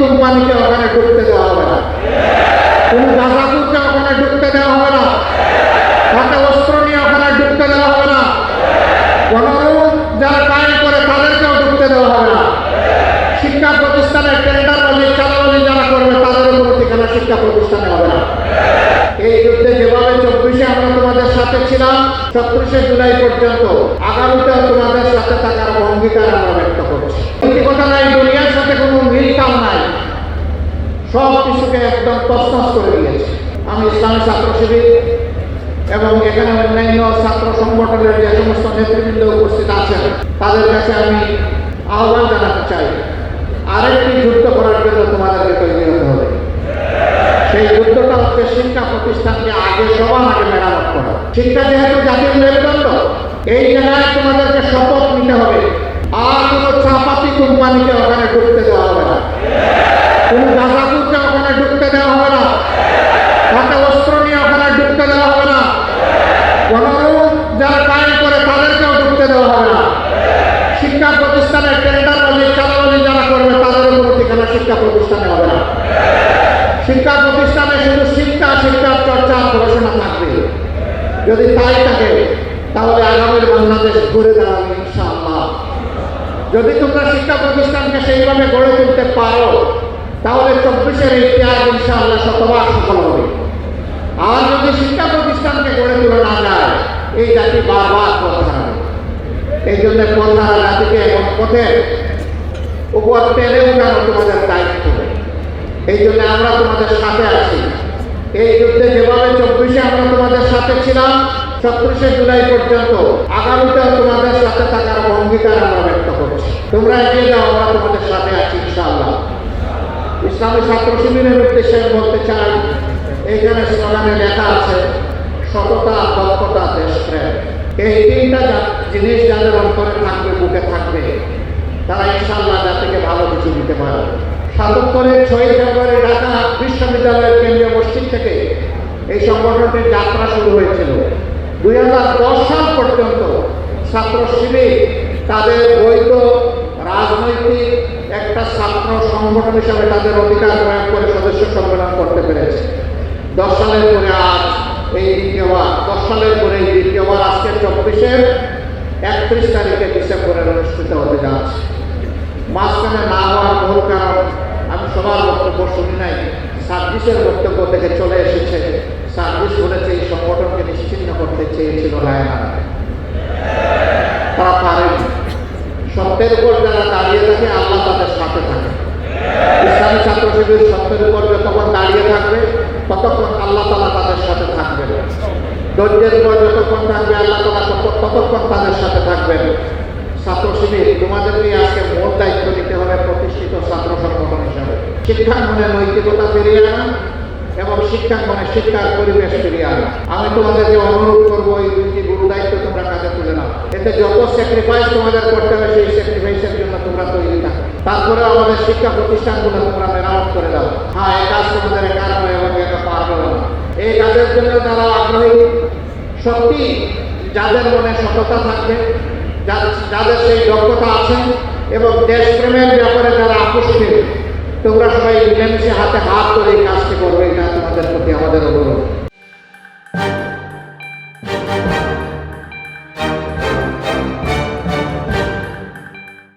কোম্পানিকে ওখানে ঢুকতে দেওয়া হবে না, কোনো গাঁজাখুরকে ওখানে ঢুকতে দেওয়া হবে না, হাতে অস্ত্র নিয়ে ওখানে ঢুকতে দেওয়া হবে না, কোনোরূপ যারা কায়েম করে তাদেরকেও ঢুকতে দেওয়া হবে না। শিক্ষা প্রতিষ্ঠানে টেন্ডারবাজি চালাবাজি যারা করবে তাদের উপর ঠিকানা শিক্ষা প্রতিষ্ঠানে হবে না। এই যুদ্ধে যেভাবে 24-এ আমরা তোমাদের সাথে ছিলাম 37শে জুলাই পর্যন্ত, আগামীতেও তোমাদের সাথে থাকার অঙ্গীকার আমরা ব্যক্ত করছি। এই কথা নাই, দুনিয়ার সাথে কোনো মিলটাও নাই, সব কিছুকে একদম তছনছ করে দিয়েছে। আমি ইসলামী ছাত্র শিবির এবং এখানে অন্যান্য ছাত্র সংগঠনের যে সমস্ত নেতৃবৃন্দ উপস্থিত আছেন তাদের কাছে আমি আহ্বান জানাতে চাই, আরেকটি যুদ্ধ করার জন্য তোমাদেরকে তৈরি হতে হবে। সেই যুদ্ধটা হচ্ছে শিক্ষা প্রতিষ্ঠানকে আগে সবার আগে মেরামত করা। শিক্ষা যেহেতু জাতির মেরুদণ্ড, এই জায়গায় তোমাদেরকে শপথ নিতে হবে, আর কোনো চাপাতি কোম্পানিকে ওখানে ঢুকতে দেওয়া হবে না, কোনো গাঁজাখুরকে ওখানে ঢুকতে দেওয়া হবে না, হাতে অস্ত্র নিয়ে ওখানে ঢুকতে দেওয়া হবে না, কোনোরূপ যারা কায়েম করে তাদেরকেও ঢুকতে দেওয়া হবে না। শিক্ষা প্রতিষ্ঠানে টেন্ডারবাজি চালাবাজি যারা করবে তাদের উপর ঠিকানা শিক্ষা প্রতিষ্ঠানে হবে না। শিক্ষা প্রতিষ্ঠানে শুধু শিক্ষার চর্চা গবেষণা থাকবে। যদি তাই থাকে তাহলে আগামীর বাংলাদেশ ঘুরে দাঁড়াবে ইনশাআল্লাহ। যদি তোমরা শিক্ষা প্রতিষ্ঠানকে সেইভাবে গড়ে তুলতে পারো তাহলে 24-এর ইতিহাস ইনশাআল্লাহ শতবার সফল হবে। আর যদি শিক্ষা প্রতিষ্ঠানকে গড়ে তোলা না যায় এই জাতি বারবার পথ হারাবে। এই জন্য পথ হারা জাতিকে এমন পথে উপর টেনে উঠানো তোমাদের দায়িত্ব। এই জন্য আমরা তোমাদের সাথে আছি। এই যুদ্ধে যেভাবে 24-এ আমরা তোমাদের সাথে ছিলাম 37শে জুলাই পর্যন্ত, আগামীতেও তোমাদের সাথে থাকার অঙ্গীকার আমরা ব্যক্ত করছি। তোমরা এগিয়ে যাও, আমরা তোমাদের সাথে আছি ইনশাআল্লাহ। ইসলামী ছাত্র শিবিরের উদ্দেশ্যে বলতে চাই, এইখানে স্লোগানে লেখা আছে সততা, দক্ষতা, দেশপ্রেম। এই তিনটা জিনিস যাদের অন্তরে থাকবে, বুকে থাকবে, তারা ইনশাআল্লাহ জাতিকে ভালো কিছু দিতে পারবে। 77-এর 6ই ফেব্রুয়ারি ঢাকা বিশ্ববিদ্যালয়ের কেন্দ্রীয় মসজিদ থেকে এই সংগঠনটির যাত্রা শুরু হয়েছিল। 2010 সাল পর্যন্ত ছাত্র শিবির তাদের বৈধ রাজনৈতিক একটা ছাত্র সংগঠন হিসাবে তাদের অধিকার প্রয়োগ করে সদস্য সম্মেলন করতে পেরেছে। 10 সালের পরে আজ এই দ্বিতীয়বার, 10 সালের পরে এই দ্বিতীয়বার আজকে 24-এর 31 তারিখে ডিসেম্বরে অনুষ্ঠিত হতে যাচ্ছে। মাঝখানে না হওয়ার মূল কারণ আমি সবার বক্তব্য শুনি নাই, সার্ভিসের বক্তব্য থেকে চলে এসেছে। সার্ভিস বলেছে এই সংগঠনকে নিশ্চিহ্ন করতে চেয়েছিল রায়না, তারা পারেনি। সত্যের উপর যারা দাঁড়িয়ে থাকে আল্লাহ তাদের সাথে থাকে। ইসলামী ছাত্র শিবির সত্যের উপর যতক্ষণ দাঁড়িয়ে থাকবে ততক্ষণ আল্লাহ তাআলা তাদের সাথে থাকবেন। ধৈর্যের উপর যতক্ষণ থাকবে আল্লাহ তাআলা ততক্ষণ তাদের সাথে থাকবেন। ছাত্র শিবির তোমাদেরকে আজকে মূল দায়িত্ব নিতে হবে প্রতিষ্ঠিত ছাত্র সংগঠন হিসাবে। শিক্ষাঙ্গনে নৈতিকতা ফিরিয়ে আনা এবং শিক্ষাঙ্গনে শিক্ষার পরিবেশ ফিরিয়ে আনা। আমি তোমাদেরকে অনুরোধ করবো এই দুইটি গুরু দায়িত্ব তোমরা কাজে তুলে নাও। এতে যত স্যাক্রিফাইস তোমাদের করতে হবে সেই স্যাক্রিফাইসের জন্য তোমরা তৈরি থাকো। তারপরে আমাদের শিক্ষা প্রতিষ্ঠানগুলো তোমরা মেরামত করে দাও। হ্যাঁ, এই কাজ তোমাদের একা নয় এবং একা পারবে না। এই কাজের জন্য যারা আগ্রহী, সত্যি যাদের মনে সততা থাকবে, যাদের সেই দক্ষতা আছে এবং দেশপ্রেমের ব্যাপারে যারা আকর্ষিত, তোমরা সবাই মিলেমিশে হাতে হাত ধরে এই কাজটি করবে, এটা তোমাদের প্রতি আমাদের অনুরোধ।